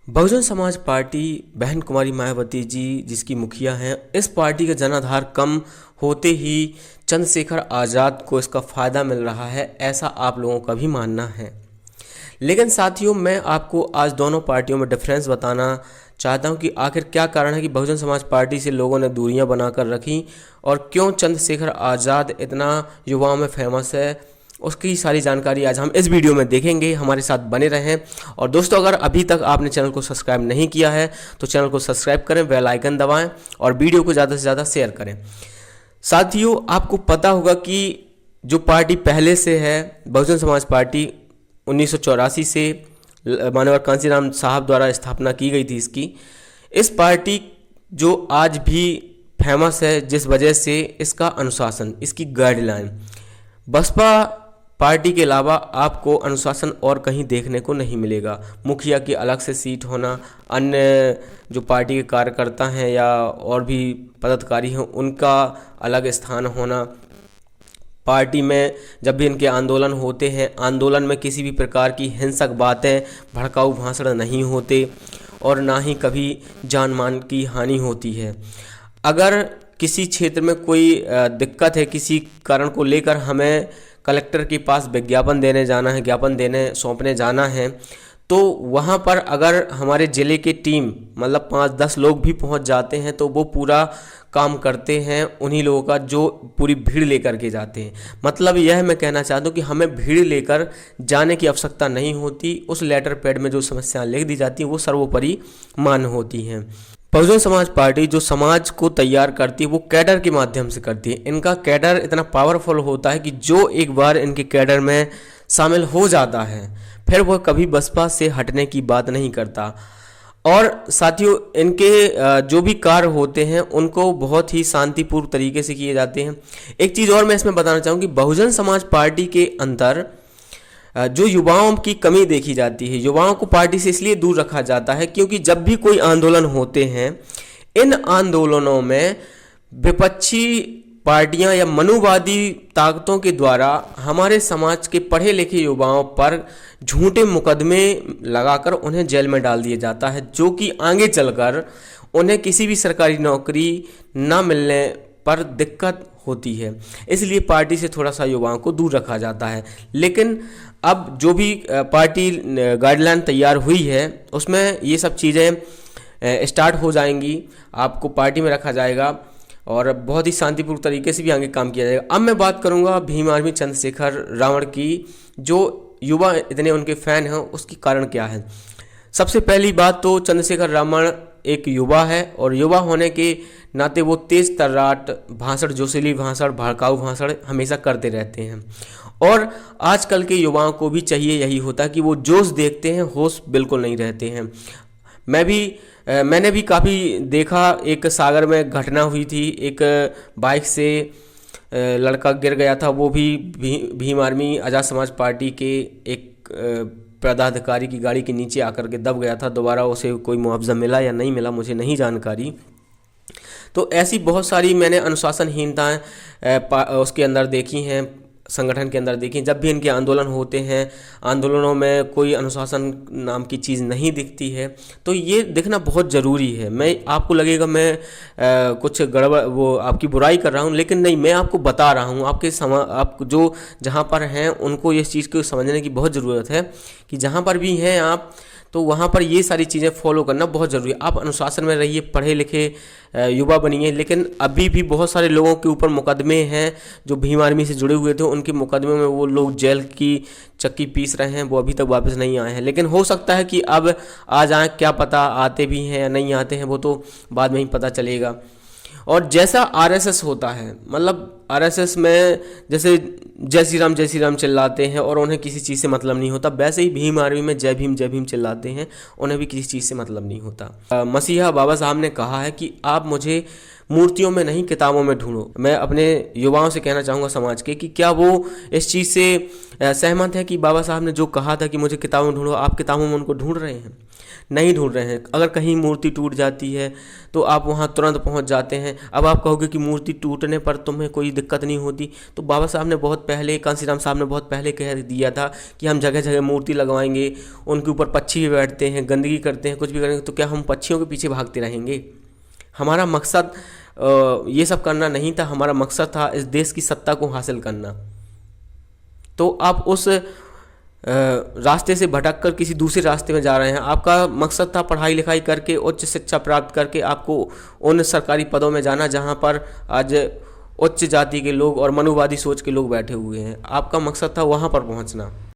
Bahujan Samaj party बहन कुमारी मायावती जी जिसकी मुखिया हैं, इस पार्टी का जनाधार कम होते ही चंद्रशेखर आज़ाद को इसका फ़ायदा मिल रहा है, ऐसा आप लोगों का भी मानना है। लेकिन साथियों, मैं आपको आज दोनों पार्टियों में डिफरेंस बताना चाहता हूं कि आखिर क्या कारण है कि बहुजन समाज पार्टी से लोगों ने दूरियां बनाकर रखी और क्यों चंद्रशेखर आज़ाद इतना युवाओं में फेमस है। उसकी सारी जानकारी आज हम इस वीडियो में देखेंगे। हमारे साथ बने रहें। और दोस्तों, अगर अभी तक आपने चैनल को सब्सक्राइब नहीं किया है तो चैनल को सब्सक्राइब करें, बेल आइकन दबाएं और वीडियो को ज़्यादा से ज़्यादा शेयर करें। साथियों, आपको पता होगा कि जो पार्टी पहले से है, बहुजन समाज पार्टी 1984 से मानवर कांसीराम साहब द्वारा स्थापना की गई थी इसकी। इस पार्टी जो आज भी फेमस है जिस वजह से इसका अनुशासन, इसकी गाइडलाइन, बसपा पार्टी के अलावा आपको अनुशासन और कहीं देखने को नहीं मिलेगा। मुखिया की अलग से सीट होना, अन्य जो पार्टी के कार्यकर्ता हैं या और भी पदाधिकारी हैं उनका अलग स्थान होना, पार्टी में जब भी इनके आंदोलन होते हैं, आंदोलन में किसी भी प्रकार की हिंसक बातें, भड़काऊ भाषण नहीं होते और ना ही कभी जान मान की हानि होती है। अगर किसी क्षेत्र में कोई दिक्कत है, किसी कारण को लेकर हमें कलेक्टर के पास विज्ञापन देने जाना है, ज्ञापन देने सौंपने जाना है, तो वहाँ पर अगर हमारे ज़िले की टीम मतलब 5-10 लोग भी पहुँच जाते हैं तो वो पूरा काम करते हैं उन्हीं लोगों का जो पूरी भीड़ लेकर के जाते हैं। मतलब यह मैं कहना चाहता हूँ कि हमें भीड़ लेकर जाने की आवश्यकता नहीं होती। उस लेटर पैड में जो समस्याएं लिख दी जाती हैं वो सर्वोपरि मान्य होती हैं। बहुजन समाज पार्टी जो समाज को तैयार करती है वो कैडर के माध्यम से करती है। इनका कैडर इतना पावरफुल होता है कि जो एक बार इनके कैडर में शामिल हो जाता है फिर वह कभी बसपा से हटने की बात नहीं करता। और साथियों, इनके जो भी कार्य होते हैं उनको बहुत ही शांतिपूर्ण तरीके से किए जाते हैं। एक चीज़ और मैं इसमें बताना चाहूँ कि बहुजन समाज पार्टी के अंदर जो युवाओं की कमी देखी जाती है, युवाओं को पार्टी से इसलिए दूर रखा जाता है क्योंकि जब भी कोई आंदोलन होते हैं, इन आंदोलनों में विपक्षी पार्टियां या मनुवादी ताकतों के द्वारा हमारे समाज के पढ़े लिखे युवाओं पर झूठे मुकदमे लगाकर उन्हें जेल में डाल दिया जाता है, जो कि आगे चलकर उन्हें किसी भी सरकारी नौकरी न मिलने पर दिक्कत होती है। इसलिए पार्टी से थोड़ा सा युवाओं को दूर रखा जाता है। लेकिन अब जो भी पार्टी गाइडलाइन तैयार हुई है उसमें ये सब चीज़ें स्टार्ट हो जाएंगी, आपको पार्टी में रखा जाएगा और बहुत ही शांतिपूर्ण तरीके से भी आगे काम किया जाएगा। अब मैं बात करूंगा भीम आर्मी चंद्रशेखर रावण की, जो युवा इतने उनके फैन हैं उसकी कारण क्या है। सबसे पहली बात तो चंद्रशेखर रावण एक युवा है और युवा होने के नाते वो तेज तर्राट भाषण, जोशीली भाषण, भड़काऊ भाषण हमेशा करते रहते हैं। और आजकल के युवाओं को भी चाहिए यही होता है कि वो जोश देखते हैं, होश बिल्कुल नहीं रहते हैं। मैंने भी काफ़ी देखा, एक सागर में घटना हुई थी, एक बाइक से लड़का गिर गया था, वो भी भीम आर्मी आज़ाद समाज पार्टी के एक पदाधिकारी की गाड़ी के नीचे आकर के दब गया था। दोबारा उसे कोई मुआवजा मिला या नहीं मिला मुझे नहीं जानकारी। तो ऐसी बहुत सारी मैंने अनुशासनहीनताएं उसके अंदर देखी हैं, संगठन के अंदर देखी। जब भी इनके आंदोलन होते हैं, आंदोलनों में कोई अनुशासन नाम की चीज़ नहीं दिखती है, तो ये देखना बहुत ज़रूरी है। मैं आपको लगेगा मैं कुछ गड़बड़ वो आपकी बुराई कर रहा हूँ, लेकिन नहीं, मैं आपको बता रहा हूँ। आप जो जहाँ पर हैं उनको इस चीज़ को समझने की बहुत ज़रूरत है कि जहाँ पर भी हैं आप तो वहाँ पर ये सारी चीज़ें फॉलो करना बहुत ज़रूरी है। आप अनुशासन में रहिए, पढ़े लिखे युवा बनिए। लेकिन अभी भी बहुत सारे लोगों के ऊपर मुकदमे हैं जो भीम आर्मी से जुड़े हुए थे, उनके मुकदमे में वो लोग जेल की चक्की पीस रहे हैं, वो अभी तक वापस नहीं आए हैं। लेकिन हो सकता है कि अब आ जाएँ, क्या पता आते भी हैं या नहीं आते हैं, वो तो बाद में ही पता चलेगा। और जैसा आरएसएस होता है, मतलब आरएसएस में जैसे जय श्री राम चिल्लाते हैं और उन्हें किसी चीज़ से मतलब नहीं होता, वैसे ही भीम आर्मी में जय भीम चिल्लाते हैं, उन्हें भी किसी चीज़ से मतलब नहीं होता। मसीहा बाबा साहब ने कहा है कि आप मुझे मूर्तियों में नहीं किताबों में ढूंढो। मैं अपने युवाओं से कहना चाहूँगा समाज के कि क्या वो इस चीज़ से सहमत है कि बाबा साहब ने जो कहा था कि मुझे किताबों में ढूंढो, आप किताबों में उनको ढूंढ रहे हैं? नहीं ढूंढ रहे हैं। अगर कहीं मूर्ति टूट जाती है तो आप वहाँ तुरंत पहुँच जाते हैं। अब आप कहोगे कि मूर्ति टूटने पर तुम्हें कोई दिक्कत नहीं होती। तो बाबा साहब ने बहुत पहले, कांसीराम साहब ने बहुत पहले कह दिया था कि हम जगह जगह मूर्ति लगवाएंगे, उनके ऊपर पक्षी भी बैठते हैं, गंदगी करते हैं, कुछ भी करेंगे, तो क्या हम पक्षियों के पीछे भागते रहेंगे? हमारा मकसद ये सब करना नहीं था, हमारा मकसद था इस देश की सत्ता को हासिल करना। तो आप उस रास्ते से भटक कर किसी दूसरे रास्ते में जा रहे हैं। आपका मकसद था पढ़ाई लिखाई करके, उच्च शिक्षा प्राप्त करके आपको उन सरकारी पदों में जाना जहां पर आज उच्च जाति के लोग और मनुवादी सोच के लोग बैठे हुए हैं। आपका मकसद था वहां पर पहुंचना।